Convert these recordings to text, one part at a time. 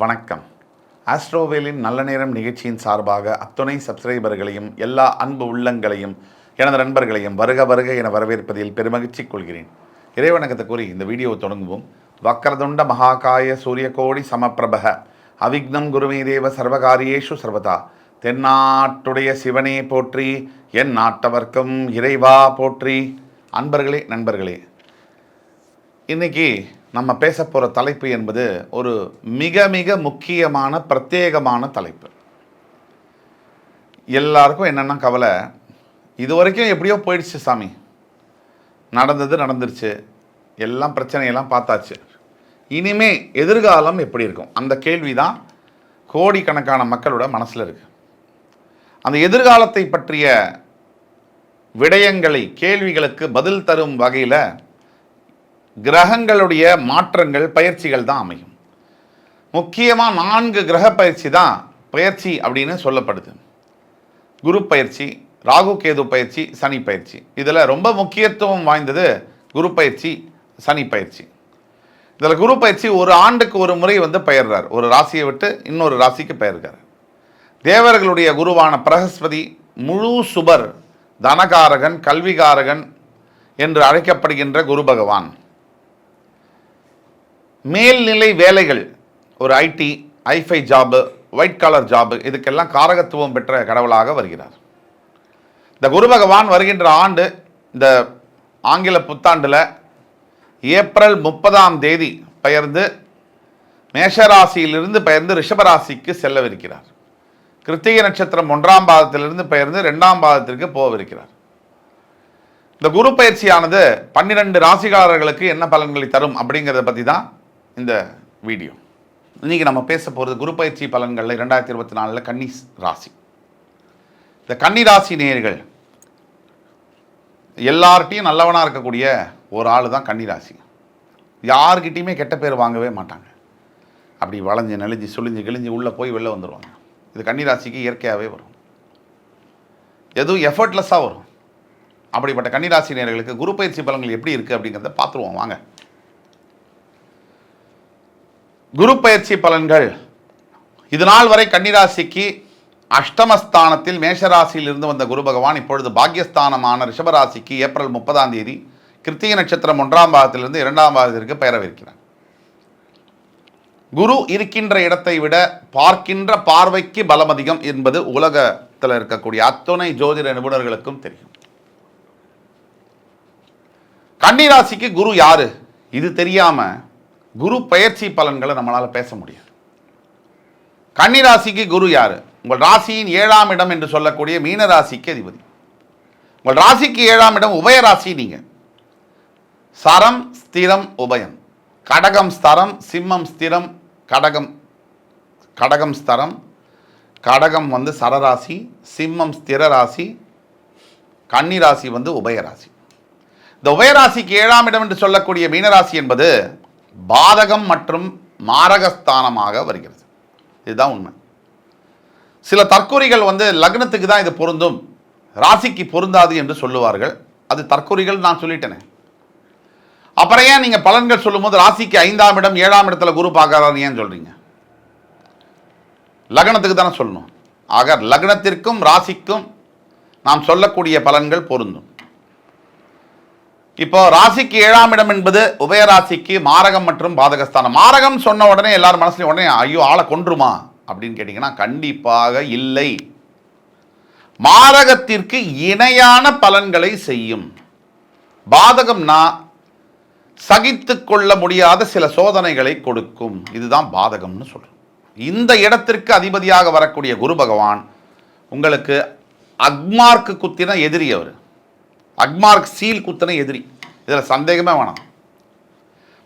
வணக்கம். ஆஸ்ட்ரோவேலின் நல்ல நேரம் நிகழ்ச்சியின் சார்பாக அத்துணை சப்ஸ்கிரைபர்களையும் எல்லா அன்பு உள்ளங்களையும் எனது நண்பர்களையும் வருக வருக என வரவேற்பதில் பெருமகிழ்ச்சி கொள்கிறேன். இறைவணக்கத்தை கூறி இந்த வீடியோவை தொடங்குவோம். வக்கரதுண்ட மகாகாய சூரியகோடி சமப்பிரபக அவிக்னம் குருமே தேவ சர்வகாரியேஷு சர்வதா. தென்னாட்டுடைய சிவனே போற்றி, என் நாட்டவர்க்கும் இறைவா போற்றி. அன்பர்களே, நண்பர்களே, இன்றைக்கி நம்ம பேச போகிற தலைப்பு என்பது ஒரு மிக மிக முக்கியமான பிரத்யேகமான தலைப்பு. எல்லாருக்கும் என்னென்னா கவலை, இது வரைக்கும் எப்படியோ போயிடுச்சு சாமி, நடந்தது நடந்துருச்சு, எல்லாம் பிரச்சனையெல்லாம் பார்த்தாச்சு, இனிமே எதிர்காலம் எப்படி இருக்கும்? அந்த கேள்வி தான் கோடிக்கணக்கான மக்களோட மனசில் இருக்குது. அந்த எதிர்காலத்தை பற்றிய விடயங்களை, கேள்விகளுக்கு பதில் தரும் வகையில் கிரகங்களுடைய மாற்றங்கள், பயிற்சிகள் தான் அமையும். முக்கியமாக 4 கிரக பயிற்சி தான் பயிற்சி அப்படின்னு சொல்லப்படுது. குரு பயிற்சி, ராகு கேது பயிற்சி, சனி பயிற்சி. இதில் ரொம்ப முக்கியத்துவம் வாய்ந்தது குரு பயிற்சி, சனி பயிற்சி. இதில் குரு பயிற்சி ஒரு ஆண்டுக்கு ஒரு முறை பெயர்றார். ஒரு ராசியை விட்டு இன்னொரு ராசிக்கு பெயர்கிறார். தேவர்களுடைய குருவான பிரகஸ்பதி முழு சுபர், தனகாரகன், கல்விகாரகன் என்று அழைக்கப்படுகின்ற குரு பகவான் மேல்நிலை வேலைகள், ஒரு IT, hi fi job, white collar job, இதுக்கெல்லாம் காரகத்துவம் பெற்ற கடவுளாக வருகிறார். இந்த குரு பகவான் வருகின்ற ஆண்டு, இந்த ஆங்கில புத்தாண்டில் ஏப்ரல் 30 பெயர்ந்து மேஷராசியிலிருந்து பெயர்ந்து ரிஷபராசிக்கு செல்லவிருக்கிறார். கிருத்திகை நட்சத்திரம் 1ஆம் பாதத்திலிருந்து பெயர்ந்து 2ஆம் பாதத்திற்கு போகவிருக்கிறார். இந்த குரு பயிற்சியானது 12 ராசிகாரர்களுக்கு என்ன பலன்களை தரும் அப்படிங்கிறத பற்றி தான் இந்த வீடியோ. இன்றைக்கி நம்ம பேச போகிறது குரு பயிற்சி பலன்களில் 2024 கன்னி ராசி. இந்த கன்னி ராசி நேயர்கள் எல்லார்ட்டையும் நல்லவனாக இருக்கக்கூடிய ஒரு ஆள் தான் கன்னி ராசி. யார்கிட்டையுமே கெட்ட பேர் வாங்கவே மாட்டாங்க. அப்படி வளைஞ்சு நெளிஞ்சு சுழிஞ்சு கிழிஞ்சு உள்ளே போய் வெளில வந்துடுவாங்க. இது கன்னி ராசிக்கு இயற்கையாகவே வரும். எதுவும் எஃபர்ட்லெஸ்ஸாக வரும். அப்படிப்பட்ட கன்னி ராசி நேயர்களுக்கு குரு பயிற்சி பலன்கள் எப்படி இருக்குது அப்படிங்கிறத பார்த்துருவோம் வாங்க. குரு பயிற்சி பலன்கள். இது நாள் வரை கன்னிராசிக்கு அஷ்டமஸ்தானத்தில் மேஷராசியில் இருந்து வந்த குரு பகவான் இப்பொழுது பாக்யஸ்தானமான ரிஷபராசிக்கு ஏப்ரல் 30 கிருத்திகை நட்சத்திரம் 1ஆம் பாதத்திலிருந்து 2ஆம் பாதத்திற்கு பெயரவிருக்கிறார். குரு இருக்கின்ற இடத்தை விட பார்க்கின்ற பார்வைக்கு பலம் அதிகம் என்பது உலகத்தில் இருக்கக்கூடிய அத்துணை ஜோதிட நிபுணர்களுக்கும் தெரியும். கன்னிராசிக்கு குரு யாரு? இது தெரியாம குரு பயிற்சி பலன்களை நம்மளால் பேச முடியாது. கன்னிராசிக்கு குரு யாரு? உங்கள் ராசியின் 7ஆம் இடம் என்று சொல்லக்கூடிய மீன ராசிக்கு அதிபதி. உங்கள் ராசிக்கு 7ஆம் இடம் உபயராசி. நீங்க சரம் ஸ்திரம் உபயம், கடகம் ஸ்தரம், சிம்மம் ஸ்திரம், கடகம் ஸ்தரம், கடகம் சரராசி, சிம்மம் ஸ்திர ராசி, கன்னிராசி உபயராசி. இந்த உபயராசிக்கு 7ஆம் இடம் என்று சொல்லக்கூடிய மீனராசி என்பது பாதகம் மற்றும் மாரகஸ்தானமாக வருகிறது. இதுதான் உண்மை. சில தற்கொலைகள் லக்னத்துக்கு தான் இது பொருந்தும், ராசிக்கு பொருந்தாது என்று சொல்லுவார்கள். அது தற்கொலைகள், நான் சொல்லிட்டேனே. அப்புறம் ஏன் நீங்கள் பலன்கள் சொல்லும்போது ராசிக்கு 5ஆம் இடம் 7ஆம் இடத்துல குரு பார்க்கறாருன்னு ஏன் சொல்றீங்க? லக்னத்துக்கு தானே சொல்லணும். ஆக லக்னத்திற்கும் ராசிக்கும் நாம் சொல்லக்கூடிய பலன்கள் பொருந்தும். இப்போ ராசிக்கு 7ஆம் இடம் என்பது உபயராசிக்கு மாரகம் மற்றும் பாதகஸ்தானம். மாரகம் சொன்ன உடனே எல்லாரும் மனசுலையும் உடனே ஐயோ ஆளை கொன்றுமா அப்படின்னு கேட்டிங்கன்னா கண்டிப்பாக இல்லை. மாரகத்திற்கு இணையான பலன்களை செய்யும். பாதகம்னா சகித்து கொள்ள முடியாத சில சோதனைகளை கொடுக்கும். இதுதான் பாதகம்னு சொல்றோம். இந்த இடத்திற்கு அதிபதியாக வரக்கூடிய குரு பகவான் உங்களுக்கு அக்மார்க்கு குத்தின எதிரி. அவர் அக்மார்க் சீல் குத்தின எதிரி, இதில் சந்தேகமே வேணாம்.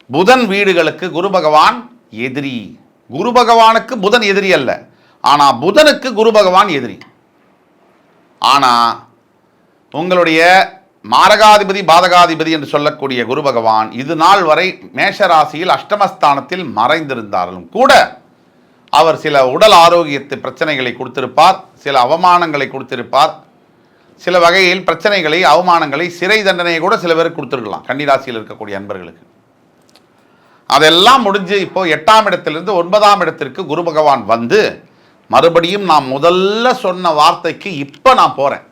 புதன் வீடுகளுக்கு குரு பகவான் எதிரி. குரு பகவானுக்கு புதன் எதிரி அல்ல, ஆனால் புதனுக்கு குரு பகவான் எதிரி. ஆனால் உங்களுடைய மாரகாதிபதி, பாதகாதிபதி என்று சொல்லக்கூடிய குரு பகவான் இது நாள் வரை மேஷராசியில் அஷ்டமஸ்தானத்தில் மறைந்திருந்தாலும் கூட அவர் சில உடல் ஆரோக்கியத்து பிரச்சனைகளை கொடுத்திருப்பார், சில அவமானங்களை கொடுத்திருப்பார், சில வகையில் பிரச்சனைகளை, அவமானங்களை, சிறை தண்டனையை கூட சில பேருக்கு கொடுத்துருக்கலாம் கன்னிராசியில் இருக்கக்கூடிய அன்பர்களுக்கு. அதெல்லாம் முடிஞ்சு இப்போ 8ஆம் இடத்திலிருந்து 9ஆம் இடத்திற்கு குரு பகவான் வந்து மறுபடியும் நான் முதல்ல சொன்ன வார்த்தைக்கு இப்போ நான் போகிறேன்.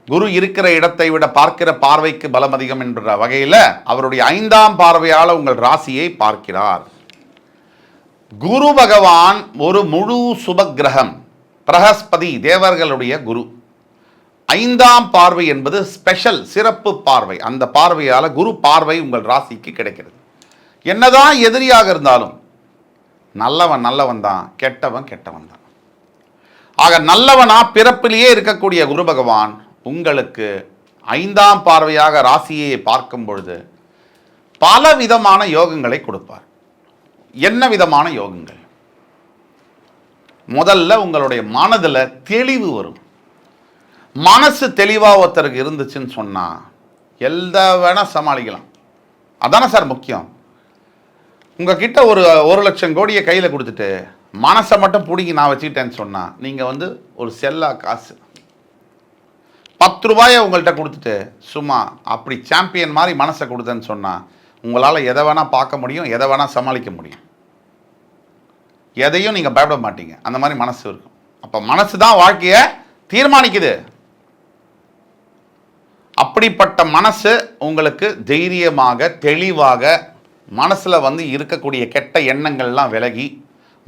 குரு இருக்கிற இடத்தை விட பார்க்கிற பார்வைக்கு பலம் அதிகம் என்ற வகையில் அவருடைய 5ஆம் பார்வையால் உங்கள் ராசியை பார்க்கிறார். குரு பகவான் ஒரு முழு சுப கிரகம், பிரகஸ்பதி தேவர்களுடைய குரு. 5ஆம் பார்வை என்பது ஸ்பெஷல், சிறப்பு பார்வை. அந்த பார்வையால் குரு பார்வை உங்கள் ராசிக்கு கிடைக்கிறது. என்னதான் எதிரியாக இருந்தாலும் நல்லவன் நல்லவன் தான், கெட்டவன் கெட்டவன் தான். ஆக நல்லவனா பிறப்பிலேயே இருக்கக்கூடிய குரு பகவான் உங்களுக்கு 5ஆம் பார்வையாக ராசியை பார்க்கும் பொழுது பல விதமான யோகங்களை கொடுப்பார். என்ன விதமான யோகங்கள்? முதல்ல உங்களுடைய மனதில் தெளிவு வரும். மனசு தெளிவாக ஒருத்தருக்கு இருந்துச்சுன்னு சொன்னால் எந்த வேணால் சமாளிக்கலாம். அதானே சார் முக்கியம். உங்ககிட்ட ஒரு 1,00,000 கோடியை கையில் கொடுத்துட்டு மனசை மட்டும் பிடிங்கி நான் வச்சுக்கிட்டேன்னு சொன்னால் நீங்கள் ஒரு செல்லா காசு. 10 ரூபாயை உங்கள்கிட்ட கொடுத்துட்டு சும்மா அப்படி சாம்பியன் மாதிரி மனசை கொடுத்தேன்னு சொன்னால் உங்களால் எதை வேணால் பார்க்க முடியும், எதை வேணால் சமாளிக்க முடியும். எதையும் நீங்கள் பயப்பட மாட்டீங்க. அந்த மாதிரி மனசு இருக்கும். அப்போ மனசு தான் வாழ்க்கையை தீர்மானிக்குது. அப்படிப்பட்ட மனசு உங்களுக்கு தைரியமாக தெளிவாக மனசில் இருக்கக்கூடிய கெட்ட எண்ணங்கள்லாம் விலகி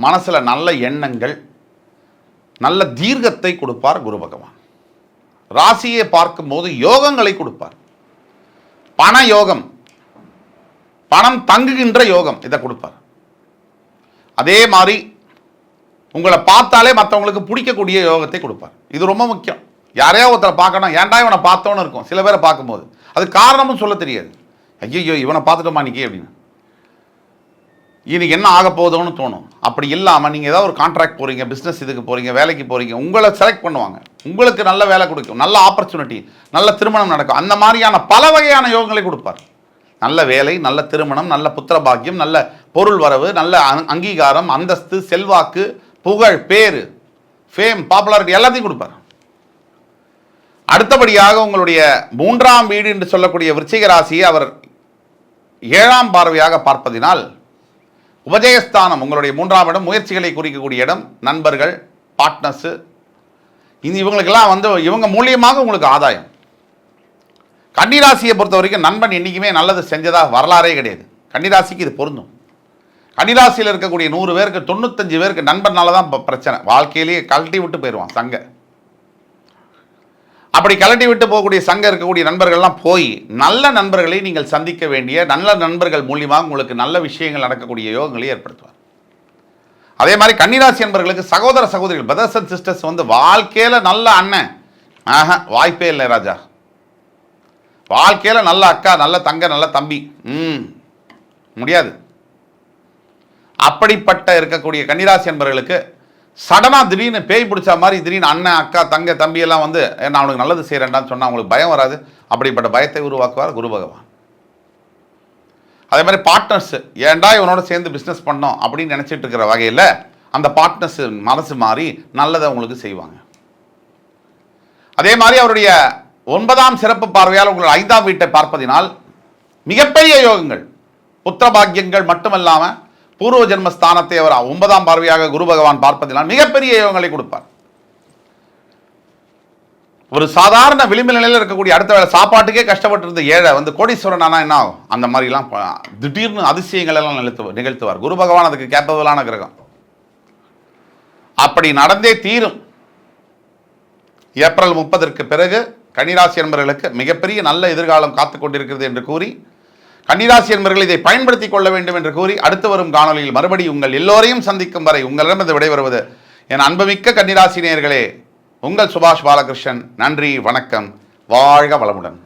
மனசில் நல்ல எண்ணங்கள், நல்ல தீர்க்கத்தை கொடுப்பார் குரு பகவான். ராசியை பார்க்கும்போது யோகங்களை கொடுப்பார். பண யோகம், பணம் தங்குகின்ற யோகம், இதை கொடுப்பார். அதே மாதிரி உங்களை பார்த்தாலே மற்றவங்களுக்கு பிடிக்கக்கூடிய யோகத்தை கொடுப்பார். இது ரொம்ப முக்கியம். யாரையோ ஒருத்தரை பார்க்கணும், ஏன்டா இவனை பார்த்தோன்னு இருக்கும் சில பேரை பார்க்கும்போது. அது காரணமும் சொல்ல தெரியாது. ஐயோ இவனை பார்த்துட்டோமா இன்னைக்கு அப்படின்னு, இன்னைக்கு என்ன ஆக போகுதுன்னு தோணும். அப்படி இல்லாமல் நீங்கள் ஏதாவது ஒரு கான்ட்ராக்ட் போகிறீங்க, பிஸ்னஸ் இதுக்கு போகிறீங்க, வேலைக்கு போகிறீங்க, உங்களை செலக்ட் பண்ணுவாங்க, உங்களுக்கு நல்ல வேலை கொடுக்கும், நல்ல ஆப்பர்ச்சுனிட்டி, நல்ல திருமணம் நடக்கும். அந்த மாதிரியான பல வகையான யோகங்களை கொடுப்பார். நல்ல வேலை, நல்ல திருமணம், நல்ல புத்திர பாக்கியம், நல்ல பொருள் வரவு, நல்ல அங்கீகாரம், அந்தஸ்து, செல்வாக்கு, புகழ், பேரு, ஃபேம், பாப்புலாரிட்டி எல்லாத்தையும் கொடுப்பார். அடுத்தபடியாக உங்களுடைய 3ஆம் வீடு என்று சொல்லக்கூடிய விருச்சிக ராசியை அவர் 7ஆம் பார்வையாக பார்ப்பதினால் உபஜயஸ்தானம், உங்களுடைய 3ஆம் இடம், முயற்சிகளை குறிக்கக்கூடிய இடம், நண்பர்கள், பார்ட்னர்ஸு, இவங்களுக்கெல்லாம் இவங்க மூலியமாக உங்களுக்கு ஆதாயம். கன்னிராசியை பொறுத்த வரைக்கும் நண்பன் என்றைக்குமே நல்லது செஞ்சதாக வரலாறே கிடையாது. கன்னிராசிக்கு இது பொருந்தும். கன்னிராசியில் இருக்கக்கூடிய 100 பேருக்கு 95 பேருக்கு நண்பனால தான் பிரச்சனை. வாழ்க்கையிலேயே கழட்டி விட்டு போயிடுவான் சங்க. அப்படி கலட்டி விட்டு போகக்கூடிய சங்கம் இருக்கக்கூடிய நண்பர்கள்லாம் போய் நல்ல நண்பர்களை நீங்கள் சந்திக்க வேண்டிய, நல்ல நண்பர்கள் மூலியமாக உங்களுக்கு நல்ல விஷயங்கள் நடக்கக்கூடிய யோகங்களை ஏற்படுத்துவார். அதே மாதிரி கன்னிராசி நண்பர்களுக்கு சகோதர சகோதரிகள், பிரதர்ஸ் அண்ட் சிஸ்டர்ஸ் வாழ்க்கையில் நல்ல அண்ணன் வாய்ப்பே இல்லை ராஜா. வாழ்க்கையில் நல்ல அக்கா, நல்ல தங்க, நல்ல தம்பி முடியாது. அப்படிப்பட்ட இருக்கக்கூடிய கன்னிராசி நண்பர்களுக்கு சடனாக திடீர்னு பேய் பிடிச்ச மாதிரி திடீர்னு அண்ணன், அக்கா, தங்க, தம்பி எல்லாம் நான் அவனுக்கு நல்லது செய்கிறேன்டான்னு சொன்னால் அவங்களுக்கு பயம் வராது. அப்படிப்பட்ட பயத்தை உருவாக்குவார் குரு பகவான். அதே மாதிரி பார்ட்னர்ஸ், ஏன்டா இவனோட சேர்ந்து பிஸ்னஸ் பண்ணோம் அப்படின்னு நினச்சிட்டு இருக்கிற வகையில் அந்த பார்ட்னர்ஸ் மனசு மாறி நல்லதை உங்களுக்கு செய்வாங்க. அதே மாதிரி அவருடைய 9ஆம் சிறப்பு பார்வையால் உங்கள் 5ஆம் வீட்டை பார்ப்பதினால் மிகப்பெரிய யோகங்கள், புத்திர பாக்கியங்கள் மட்டுமல்லாமல் பூர்வ ஜென்மஸ்தானத்தை அவர் 9ஆம் பார்வையாக குரு பகவான் பார்ப்பதினால் மிகப்பெரிய யோகங்களை கொடுப்பார். ஒரு சாதாரண விளிம்பு நிலையில் இருக்கக்கூடிய அடுத்த வேலை சாப்பாட்டுக்கே கஷ்டப்பட்டு இருந்த ஏழை கோடீஸ்வரன் ஆனா என்ன ஆகும்? அந்த மாதிரிலாம் திடீர்னு அதிசயங்கள் எல்லாம் நிகழ்த்துவார். குரு பகவான் அதுக்கு கேப்பபிளான கிரகம். அப்படி நடந்தே தீரும். ஏப்ரல் 30ற்கு பிறகு கன்னிராசி என்பவர்களுக்கு மிகப்பெரிய நல்ல எதிர்காலம் காத்துக் கொண்டிருக்கிறது என்று கூறி, கன்னிராசி என்பவர்கள் இதை பயன்படுத்திக் கொள்ள வேண்டும் என்று கூறி, அடுத்து வரும் காணொலியில் மறுபடி உங்கள் எல்லோரையும் சந்திக்கும் வரை உங்களிடமிருந்து விடைபெறுவது என் அன்புமிக்க கன்னிராசி நேயர்களே, உங்கள் சுபாஷ் பாலகிருஷ்ணன். நன்றி, வணக்கம், வாழ்க வளமுடன்.